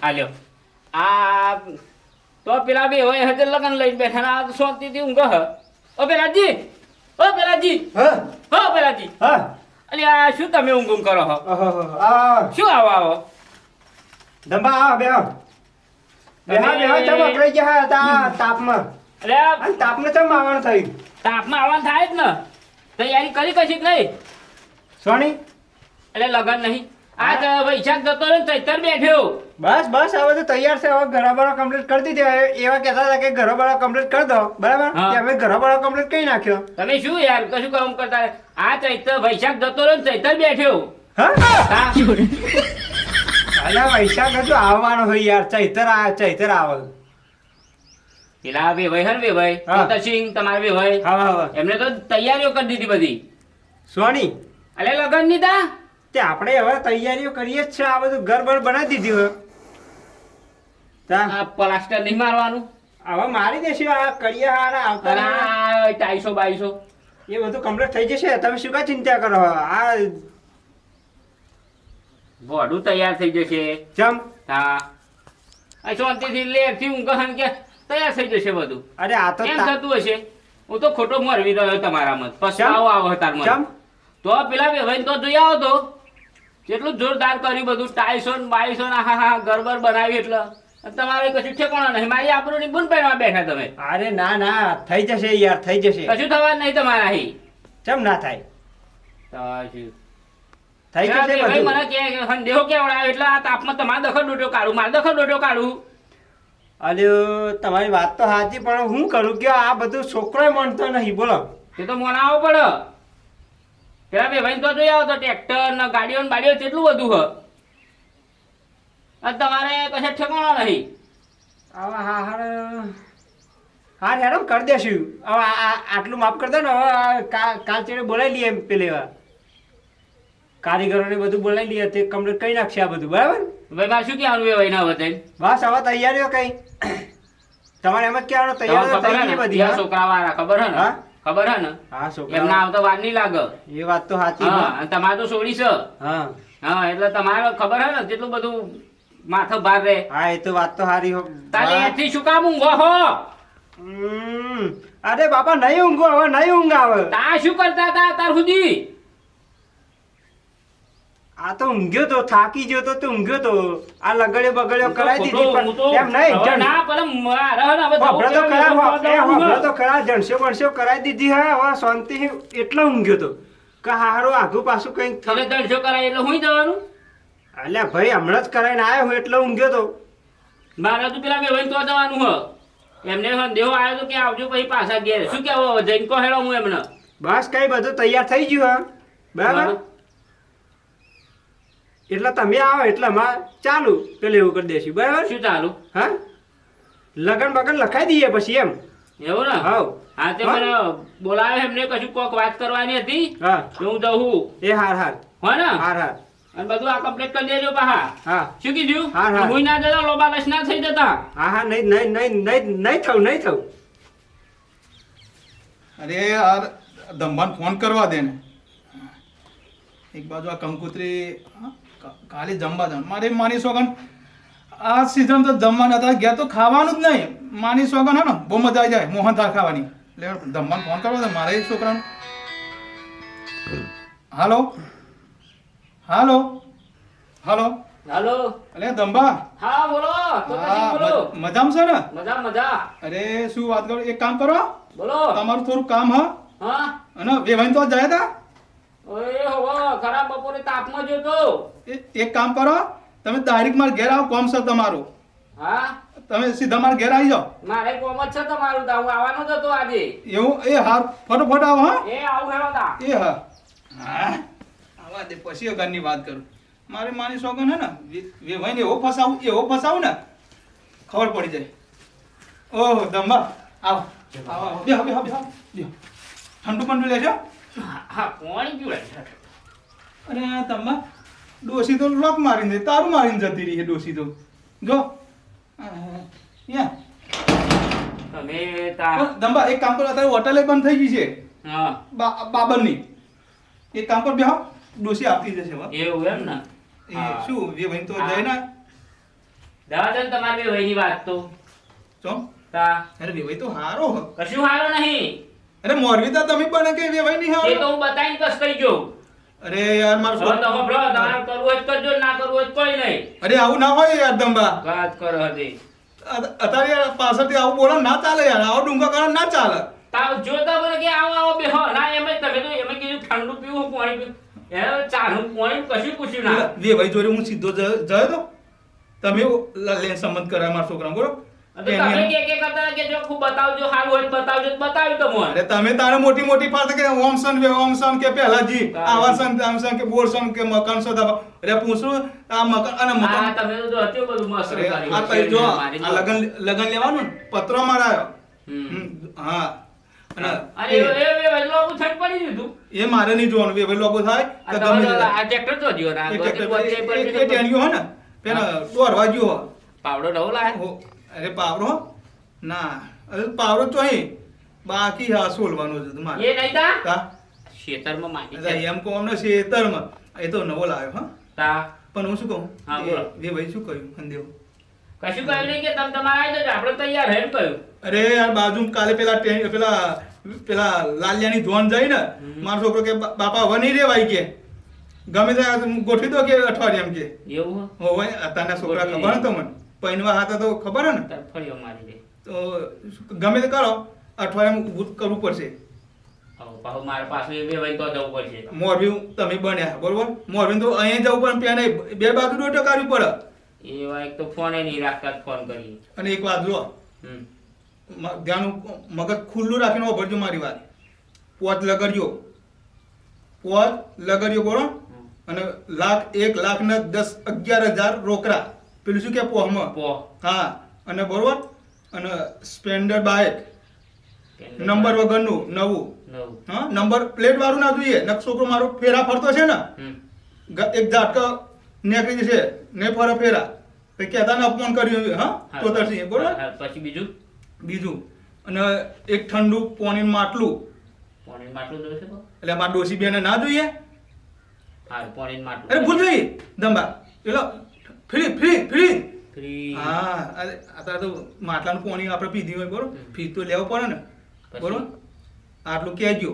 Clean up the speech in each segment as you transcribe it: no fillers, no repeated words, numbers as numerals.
આલ્યો આ તો પેલા બે હોય હજે લગન લઈને બેઠા ને આ શાંતિથી ઊંઘ હ ઓ પેલાજી હા હો પેલાજી હા અલી આ શું તમે ઊંઘ કરો હો આ શું આવો દંબા આ બેહો ચમ અકળાઈ ગયા હતા તાપમાં અરે અને તાપને ચમ આવવાનું થયું તાપમાં આવવાનું થાય જ ને તૈયારી કરી કશી જ નહીં સોની એટલે લગન નહીં આજ વૈશાખ જતો રહ્યો ને ચૈતર બેઠ્યો બસ હવે તો તૈયાર છે હવે ઘરવાળા કમ્પ્લીટ કરી દીધી એવા કહેતા હતા કે ઘરવાળા કમ્પ્લીટ કરી દો બરાબર હા. કે અમે ઘરવાળા કમ્પ્લીટ કરી નાખ્યો તમે શું યાર કશું કામ કરતા રહે? આ ચૈતર વૈશાખ જતો રહ્યો ને ચૈતર બેઠ્યો હા હા અલ્યા વૈશાખ હજુ આવવાનો હોય યાર ચૈતર આવે પેલા બે ભાઈ હર બે ભાઈ હા. સિંહ તમારે બે ભાઈ હા એમને તો તૈયારીઓ કરી દીધી બધી સોની અલે લગન ની તા તે આપણે હવે તૈયારીઓ કરીએ જ છે આ બધું ઘર બર બનાવી દીધી હોય તા આ પ્લાસ્ટર નહીં મારવાનું હવે મારી દેશે આ કડિયા હારા આવતા અને રહ્યા. આ ટાઈસો બાઈસો એ બધું કમ્પ્લીટ થઈ જશે તમે શું કા ચિંતા કરો આ ભોડું તૈયાર થઈ જશે જમ હા આ શાંતિથી લેરથી ઊંઘ હન કે તૈયાર થઈ જશે બધું અરે આ તો એમ થતું હશે હું તો ખોટો મરવી રહ્યો તમારામાં પછતાવો આવો તાર મને જમ તો પેલા બે ભાઈ તો જોઈ આવો તો કેટલું જોરદાર કર્યું બધું ટાઈસો ને બાઈસો ને હા ગરબર બનાવી એટલે અને તમારે કશું ઠેકાણો નહીં મારી આપણું બુન પહેરવા બેઠા તમે અરે ના થઈ જશે યાર થઈ જશે કશું થવા નહીં તમારા અહીં ચમ ના થાય તો શું? થઈ પેલા જશે બે ભાઈ બધું મને કે સંદેહો કેવડાવ્યો એટલે આ તાપમાં તમારે દખલ ડોટો કાઢું મારે દખલ ડોટો કાઢું અલ્યો તમારી વાત તો સાચી પણ હું કરું કે આ બધું છોકરો માનતો નહીં બોલો તે તો મનાવો પડે પેલા બે ભાઈ તો જોઈ આવો તો ટ્રેક્ટર ને ગાડીઓ ને બાડીઓ કેટલું બધું હ અને તમારે કશે ઠેકાણો નહીં હવે હા હેડમ કરી દેશું હવે આટલું માફ કરી દો ને હવે કાલ ચેડે બોલાવી લઈએ એમ પેલી વાર કારીગરોને બધું બોલાવી લઈએ તે કમ્પ્લીટ કરી નાખશે આ બધું બરાબર ભાઈ મારે શું કહેવાનું એ ભાઈ ના બતાવી બસ હવે તૈયારીઓ કઈ તમારે એમ જ કહેવાનું તૈયારીઓ થઈ ગઈ બધી હા? છોકરા વાળા ખબર હે ને હા? ખબર હે ને હા એમના છોકરા આવતા વાર નહીં લાગે એ વાત તો સાચી હા હા અને તમારે તો છોડી છે હા એટલે તમારે ખબર હે ને જેટલું બધું માથે ભાર રહે હા એ તો વાત તો સારી હો તાલે એથી શું કામ ઊંઘો હો અરે બાપા નહીં ઊંઘો હવે નહીં ઊંઘ આવે તા શું કરતા હતા તાર સુધી આ તો ઊંઘ્યો તો થાકી ગયો તો ઊંઘ્યો તો આ લગડ્યો બગડ્યો કરાવી દીધી હું તો પણ એમ નહીં હવે જણ- ના પણ મારે હે ને હવે હોભળો તો જવું ખરા, પડે, હોભળો તો ખરા, જણસો બણસો કરાવી દીધી હે હવે શાંતિ એટલો ઊંઘ્યો તો કે હારું આઘું પાછું કંઈક તમે દરસો કરાય એટલે હું જવાનું અલ્યા ભાઈ હમણાં જ કરાવીને આવ્યો હું એટલો ઊંઘ્યો તો મારે તો પેલા બે તો જવાનું હ એમને સંદેહો આવ્યો તો કે આવજો પછી પાછા ઘેર શું કેવો હવે જઈને કહો હેડો હું એમને બસ કઈ બધું તૈયાર થઈ ગયું હા બરાબર હા. એટલે તમે આવો એટલે અમારે ચાલુ પેલે એવું કરી દેશું બરાબર શું ચાલુ હા લગન બગન લખાઈ દઈએ પછી એમ એવું ને હાવ હા તે મને બોલાવે એમને કશું કોક વાત કરવાની હતી હા તો હું જઉં એ હાર હાર હો ને હાર હાર અને બધું આ કમ્પ્લીટ કરી દેજો પાહા હા શું કીધું હા, હા. હું ના જતા લોબા લસ ના થઈ જતા હા નહીં થવું અરે યાર દંભાને ફોન કરવા દે ને એક બાજુ આ કંકુતરી હા, કાલે જમવા જવાનું મારે માની સોગન આ સીઝન તો જમવાના હતા ઘેર તો ખાવાનું જ નહીં માની સોગન હે ને બહુ મજા આવી જાય મોહનથાળ ખાવાની એટલે દંભાને ફોન કરવા દે મારે છોકરાને હાલો હાલો હાલો હાલો અરે દંભા હા બોલો તો પછી બોલો મજામાં છે ને મજા મજા અરે શું વાત કરું એક કામ કરો બોલો તમારું થોડું કામ હા હા અને વેવાઈને તો જાય તા ઓય હો ખરાબ બપોરે તાપમાં જોતો એક કામ કરો તમે ડાયરેક્ટ મારા ઘેર આવો કોમ છે તમારું હા તમે સીધા મારા ઘેર આવી જાઓ મારે કોમ જ છે તમારું તા હું આવવાનો જ હતો આજે એવું એ હાર ફટોફટ આવો હા એ આવું હેરો તા એ હા હા આવા દે પછી ઘરની વાત કરું મારે માની સોગન હે ને વેવાઈને એવો ફસાવું ને ખબર પડી જાય ઓહો દંબા આવો આવો આવો. બેહો બેહો બેહો બેહો ઠંડુ પંડુ લેજો હા કોણ પીવે અરે આ દંબા ડોસી તો લોક મારીને દે તારું મારીને જતી રહી છે ડોસી તો જો યા તમે તા દંબા એક કામ કરો અત્યારે હોટલે બંધ થઈ ગઈ છે હા બાબરની એક કામ કર બેહો ડોસી આપતી જશે હવે એવું એમ ને એ શું એ ભાઈ તો જાય ને જવા દો ને તમારી બે વયની વાત તો ચો તા અરે વેવાઈ તો હારો હ કશું હારો નહીં અરે મોરવી તો તમે બને કે વેવાઈ નહીં એ હારો તો હું બતાવીને કસ કહી જો અરે યાર મારો હવે તો ખબરો તમારે કરવું હોય તો કરજો ના કરવું હોય તો કોઈ નહીં અરે આવું ના હોય યાર દંબા વાત કરો હતી અત્યારે યાર પાછળથી આવું બોલો ના ચાલે યાર આવો ડુંગા કરો ના ચાલે તાવ જોતા બોલે કે આવો આવો બેહો ના એમ તમે તો એમ કીધું ઠંડુ પીવું પાણી પીવું એ ચાનું પાણી કશું પૂછ્યું ના વેવાઈ જોડે હું સીધો જયો તો તમે લે સંબંધ કરાય મારા છોકરા બરોબર તો તમે કે કરતા કે જો ખૂબ બતાવજો હારું હોય તો બતાવજો તો બતાવ્યું તો મોન અરે તમે તારે મોટી મોટી પાર્ટ કે ઓમ સન કે પહેલા જી આવા સન આમ સન કે બોર સન કે મકાન સો દબા અરે પૂછું આ મકાન અને હા મકાન તમે તો હત્યો બધું મસ્ત અરે કર્યું આ તઈ જો આ લગન લેવાનું ને પત્રો મારાયો હા અરે એ લોકો છટ પડી દીધું એ મારે નહીં જોવાનું વેવાઈ લોકો થાય આ તો ગમે તે આ ટ્રેક્ટર તો જીઓ ના એ ટેણિયો હો ને પેલા દોરવા ગયો હો પાવડો નવો લાય અરે પાવરો ના અરે પાવરો તો અહીં બાકી હા સોલવાનું છે તમારે એ નહીં તા તા ખેતરમાં માટી અરે છે એમ કહું અમને શેતરમાં એ તો નવો લાવ્યો હા તા પણ હું શું કહું હા, બોલો. એ ભાઈ શું કહ્યું અંદેવ કશું કહ્યું નહીં કે તમે તમારે આવી જજો આપણે તૈયાર હે એમ કહ્યું અરે યાર બાજુ કાલે પેલા લાલિયાની જોન જાય ને મારો છોકરો કે બાપા હવે નહીં રેવાય કે ગમે તે ગોઠવી દો કે અઠવાડિયે એમ કે એવું હોવે અત્યારના છોકરા ખબર ને તમને પૈનવા હતા તો ખબર હે ને તાર ફળિયો મારી દે તો ગમે તે કરો અઠવાડિયામાં ઊભું કરવું પડશે હવે પાછું મારે પાછું એ વેવાઈ તો જવું પડશે મોરબી તમે બન્યા બરોબર મોરબી તો અહીંયા જવું પણ પેને બે બાજુ ડોટો કાઢવી પડે એવા એક તો ફોને નહીં રાખતા ફોન કરી અને એક વાત જો હમ ધ્યાન મગજ ખુલ્લું રાખીને ભરજો મારી વાત પોત લગડ્યો બોલો અને 1,00,000 ને 10,000-11,000 રોકડા પેલું શું કે પોહમાં પો હા અને બરોબર અને સ્પ્લેન્ડર બાઇક નંબર વગરનું નવું નવ હા નંબર પ્લેટ વાળું ના જોઈએ નક છોકરો મારો ફેરા ફરતો છે ને હમ એક ઝાટકો નીકળી જશે ને ફરે ફેરા તો કહેતા ને અપમાન કર્યું હા તોતરસિંહ બરોબર હા, પછી બીજું અને એક ઠંડુ પાણીનું માટલું પાણી માટલું જોશે તો એટલે મારા ડોસી બેને ના જોઈએ હા પાણી માટલું અરે ભૂલ થઈ દંબા એટલે ફ્રી ફ્રી હા અરે અત્યારે તો માટલાનું પાણી આપણે પીધી હોય બરોબર ફી તો લેવો પડે ને પછી? બરોબર આટલું કહેજો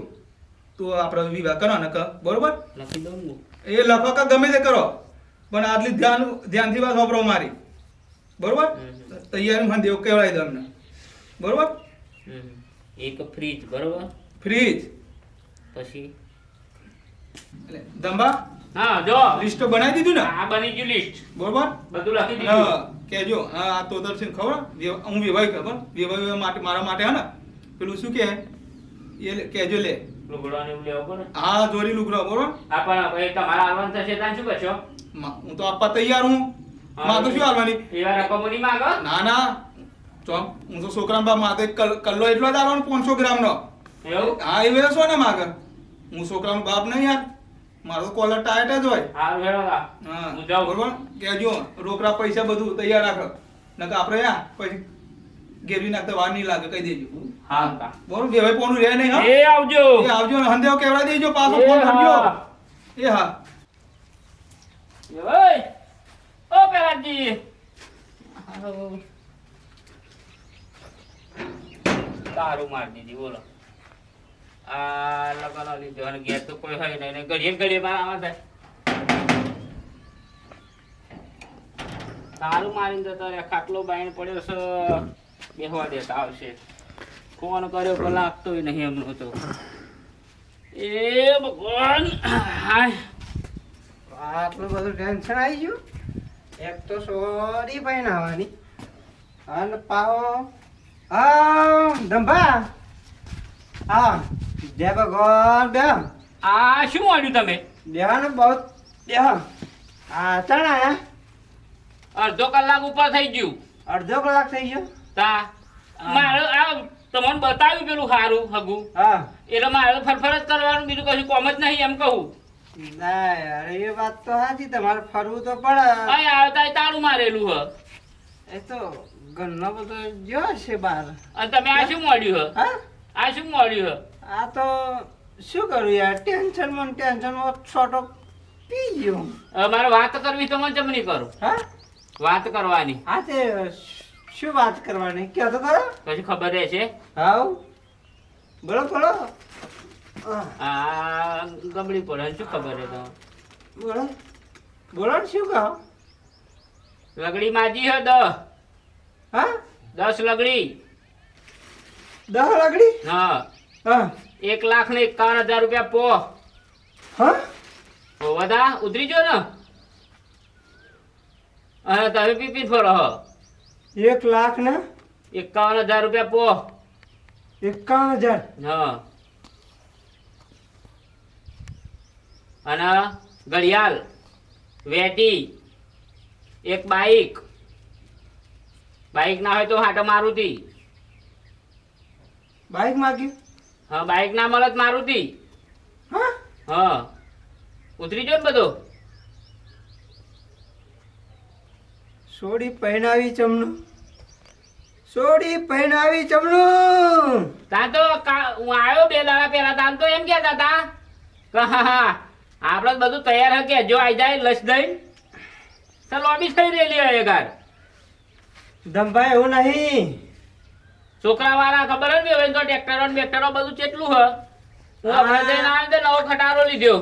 તો આપણે વિવાહ કરો ને બરોબર લખી દઉં હું. એ લખો કે ગમે તે કરો પણ આટલી ધ્યાનથી વાત વાપરો મારી બરોબર તૈયારી મને દેવ કહેવાય દો અમને બરોબર હમ. એક ફ્રીજ બરોબર ફ્રીજ પછી એટલે દંબા હા જો લિસ્ટ બનાવી દીધું ને આ બની ગયું લિસ્ટ બરોબર બધું લખી દીધું હા કહેજો હા આ તો દર્શન ખબર હું વિવાહ ખબર વિવાહ માટે મારા માટે હે ને પેલું શું કે એ કહેજો લે લુગડો ને એવું લેવું પડે હા જોડી લુગડો બરોબર હા પણ ભાઈ તમારા આવવાનું થશે ત્યાં શું કરશો હું તો આપવા તૈયાર હું માં તો શું હાલવાની એવા રકમો નહીં માંગો ના ના ચોમ હું તો છોકરાના બાપ માથે કલ્લો એટલો જ આવવાનો 500 ગ્રામનો એવું હા એ વેલો છો ને માગ હું છોકરાનો બાપ નહીં યાર મારો કોલર ટાઈટ જ હોય હા વેળા હા હું જાઉં બરોબર કહેજો રોકડા પૈસા બધું તૈયાર રાખો નકર આપણે યા પછી ગેરવી નાખતા વાર નહીં લાગે કહી દેજો હા કા બરોબર બે ભાઈ પોનું રહે નહીં હા એ આવજો એ આવજો ને હંદેવ કેવડા દેજો પાછો એ ફોન કરજો હા. એ હા એ ઓય ઓ પેલાજી હાલો તારું માર દીધી બોલો આ લગન લીધો અને ઘેર તો કોઈ હોય નહીં ને ઘડીએ ને ઘડીએ મારા આવા થાય તારું મારીને જતા રે ખાટલો બાઈને પડ્યો છે બેહવા દેતા આવશે ફોન કર્યો પણ લાગતોય નહીં એમનો તો એ ભગવાન હાય આટલું બધું ટેન્શન આવી ગયું એક તો સોરી ભાઈ આવવાની અને પાહો હા ધંભા હા જય ભગવાન બે આ શું વાળ્યું તમે દેવા ને બહુ દેવા આ ચણા અડધો કલાક ઉપર થઈ ગયું અડધો કલાક થઈ ગયો તા મારે આ તમને બતાવ્યું પેલું સારું હગું હા એટલે મારે ફરફર જ કરવાનું બીજું કશું કોમ જ નહીં એમ કહું ના અરે એ વાત તો સાચી તમારે ફરવું તો પડે અહીં આવતા તાળું મારેલું હ એ તો ઘણો બધો જો છે બહાર અને તમે આ શું મળ્યું હ હા આ શું મળ્યું હ આ તો શું કરું યાર ટેન્શનમાં છોટો પી ગયો હવે મારે વાત કરવી તો મને જમ નહીં કરું હા વાત કરવાની. હા તે શું વાત કરવાની કયો તો ખરો પછી ખબર રહેશે. હાઉ બોલો બોલો આ ગબડી પડે શું ખબર રહે તો. બોલો બોલો ને શું કહો લગડી માજી હે હા 10 લગડી. 10 લગડી હા હા 1,51,000 રૂપિયા પો. હા વધા ઉતરી જો ને અને તમે પીપી ફરો 1 લાખ ને 51,000 રૂપિયા પો. 51,000 હા અને ઘડિયાળ વેટી એક બાઈક ના હોય તો હાટો મારુતિ. બાઈક માગ્યું હા બાઈક ના મળે તો મારુતિ. હા હા ઉતરી જો ને બધો. સોડી પહેરાવી ચમનું સોડી પહેરાવી ચમનું તાં તો હું આવ્યો 2 દાડા પહેલા તાન તો એમ કહેતા હતા કે હા આપણે બધું તૈયાર હકે જો આવી જાય લસ દઈ તો લોબી થઈ રહેલી હોય ઘર. ધમભાઈ એવું નહીં છોકરા વાળા ખબર જ નહીં તો ટ્રેક્ટરો ને બેક્ટરો બધું કેટલું હ. હું આપણે જઈને આવ્યો તો નવો ખટારો લીધો.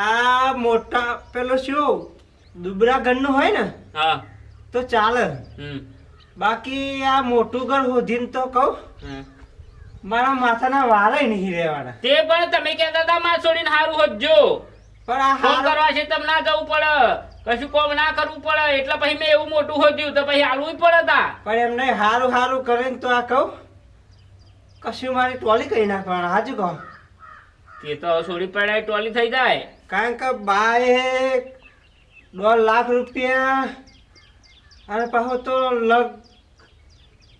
આ મોટા પેલો શું દુબરા ઘરનું હોય ને હા તો ચાલે હમ બાકી આ મોટું ઘર હોધીને તો કહું હમ. મારા માથાના વારે નહીં રહેવાના તે પણ તમે કહેતા હતા માં છોડીને સારું હોજો. પણ આ ફોન હારું- કરવા છે તમને ના જવું પડે કશું કોમ ના કરવું પડે એટલે પછી મેં એવું મોટું હોદ્યું તો પછી હાલવું જ પડે તા. પણ એમ નહીં હારું હારું કરે ને તો આ કહું કશું મારી ટોલી કહી નાખવાના હાજુ કહો તે તો છોડી પડાય ટોલી થઈ જાય. કારણ કે બાએ 1.5 લાખ રૂપિયા અને પાછો તો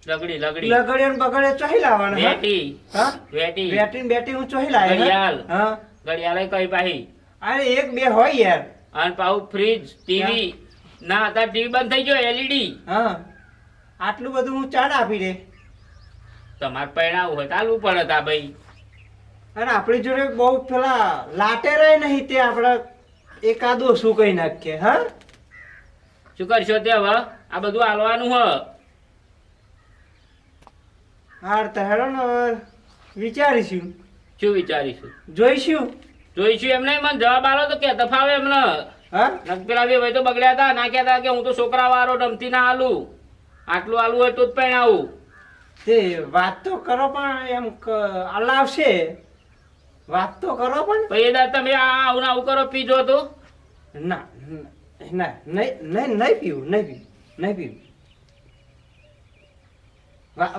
લગડી લગડીઓ ને બગડે ચોહી લાવવાના હા? વેટી હા વેટી બેટી ને બેટી હું ચોહી લાવે ઘડિયાળ. હા ઘડિયાળ કઈ પાહી અરે 1-2 હોય યાર અને પાછું ફ્રીજ ટીવી ના અત્યારે ટીવી બંધ થઈ ગયો એલઈડી. હા આટલું બધું હું ચાલ આપી દે તમારે પૈણાવું હોય ચાલવું પડે તા ભાઈ. અને આપણી જોડે બહુ પેલા લાટેરાય નહીં તે આપણે એકાદો શું કહી નાખીએ હા શું કરશો તે હવે આ બધું હાલવાનું હ. હાર તો હેડો ને હવે વિચારીશું શું વિચારીશું જોઈશું જોઈશું એમ નહીં મને જવાબ આલો તો કે તફાવે એમને. હા નક પેલા બે ભાઈ તો બગડ્યા હતા ના કહેતા કે હું તો છોકરા વાળો ડમતી ના હાલું આટલું હાલવું હોય તો જ પૈણાવું. તે વાત તો કરો પણ એમ અલાવશે વાત તો કરો પણ પછી એ દાડે તમે આવું ને આવું કરો પીજો તો ના ના નહીં પીવું નહીં પીવું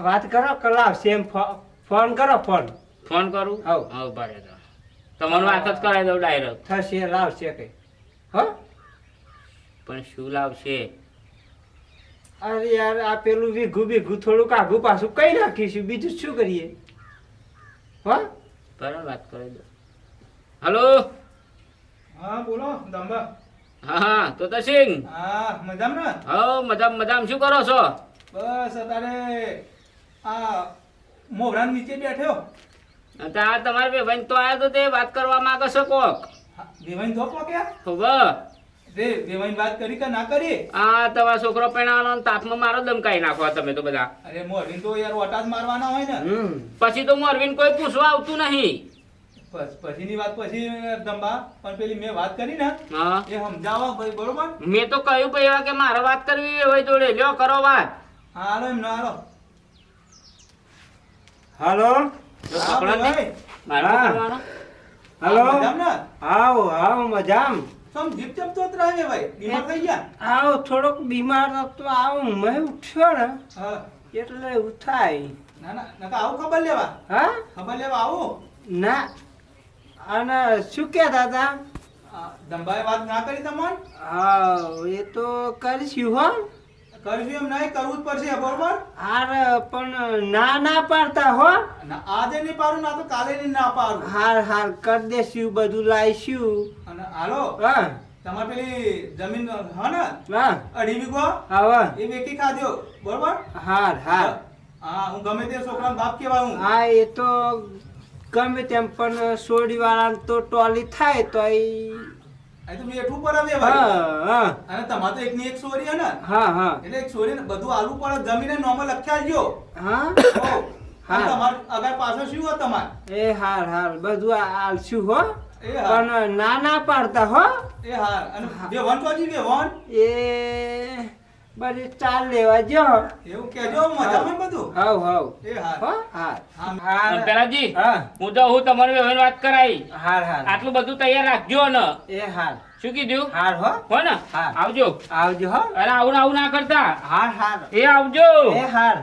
વાત કરો કલાવશે એમ ફોન કરો ફોન કરું હાઉ. હા ભરે તો તમારું વાત જ કરાવી દઉં ડાયરેક્ટ. થશે લાવશે કઈ હો પણ શું લાવશે અરે યાર આ પેલું વીઘું થોડુંક આઘું પાછું કઈ નાખીશું બીજું શું કરીએ હો બરાબર વાત કરી દો. હલો હા બોલો દંબા. હા હા તો સિંહ હા મજામાં ને? હા મજામાં શું કરો છો. બસ અત્યારે આ મોહરાન નીચે બેઠ્યો. ત્યાં તમારે બે ભાઈ તો આવ્યો તો તે વાત કરવા માંગે છે કોક. દેવાઈ ધોપ વાગ્યા ખબર રે દેવાઈ વાત કરી કે ના કરી? આ તમારો છોકરો પેણાવાનો તાપમાં મારો દમકાઈ નાખવા તમે તો બધા. અરે મોરવીન તો યાર ઓટા જ મારવાના હોય ને. પછી તો મોરવીન કોઈ પૂછવા આવતું નહીં. પછીની વાત પછી દંબા પણ પેલી મેં વાત કરી ને હા એ સમજાવો ભાઈ બરોબર. મેં તો કહ્યું ભાઈ કે મારે વાત કરવી હોય જોડે લ્યો કરો વાત. હા હાલો એમ ના હાલો. હાલો તો હા, પકડો ને. ભાઈ. મારે હા. કરવાનો. હાલો મજામાં ને? આવો મજામ સમ જીપ ચમચો જ રહે ભાઈ બીમાર થઈ ગયા. આવો થોડોક બીમાર હતો આવો મેં ઉઠ્યો ને હા એટલે એવું થાય ના ના નકા આવું ખબર લેવા. હા ખબર લેવા આવું. ના અને શું કહેતા હતા દંબાએ વાત ના કરી તમને? હા એ તો કરીશું હો કરશું એમ નહીં કરવું જ પડશે બરોબર. હાર પણ ના પાડતા હો ના આજે નહીં પાડું ના તો કાલે નહીં ના પાડું. હાર કરી દેશું બધું લાવીશું અને હાલો હા તમારે પેલી જમીન હા ને હા 2.5 વીઘો હવે એ વેકી ખાધ્યો બરોબર. હાર હા હું ગમે તે છોકરાનો બાપ કહેવાય હું. હા એ તો ગમે તેમ પણ સોડી વાળા તો ટોલી થાય તો આ તો બેઠું પડે બે ભાઈ હા હા અને તમારે તો એકની એક સોરી હે ને હા હા એટલે એક સોરી બધું આલુ પડે જમીને નોર્મલ લખ્યા આવજો હા હો. હા. અને તમાર અગર પાછળ શું હોય તમારે એ હાર હાર બધું આલશું હો એ હાર. પણ ના ના પાડતા હો એ હાર અને બે વન તો જી બે વન એ બધી ચાલ લેવા જો એવું કેજો મજામાં ને બધું હાવ હાવ એ હાર હો હાર હા. હાર પેલાજી હા હું તો હું તમારી વ્યવહાર વાત કરાવી હાર હાર આટલું બધું તૈયાર રાખજો ને એ હાર શું કીધું હાર હો હો ને હા. આવજો આવજો હો અરે આવું ને આવું ના કરતા હાર હાર એ આવજો એ હાર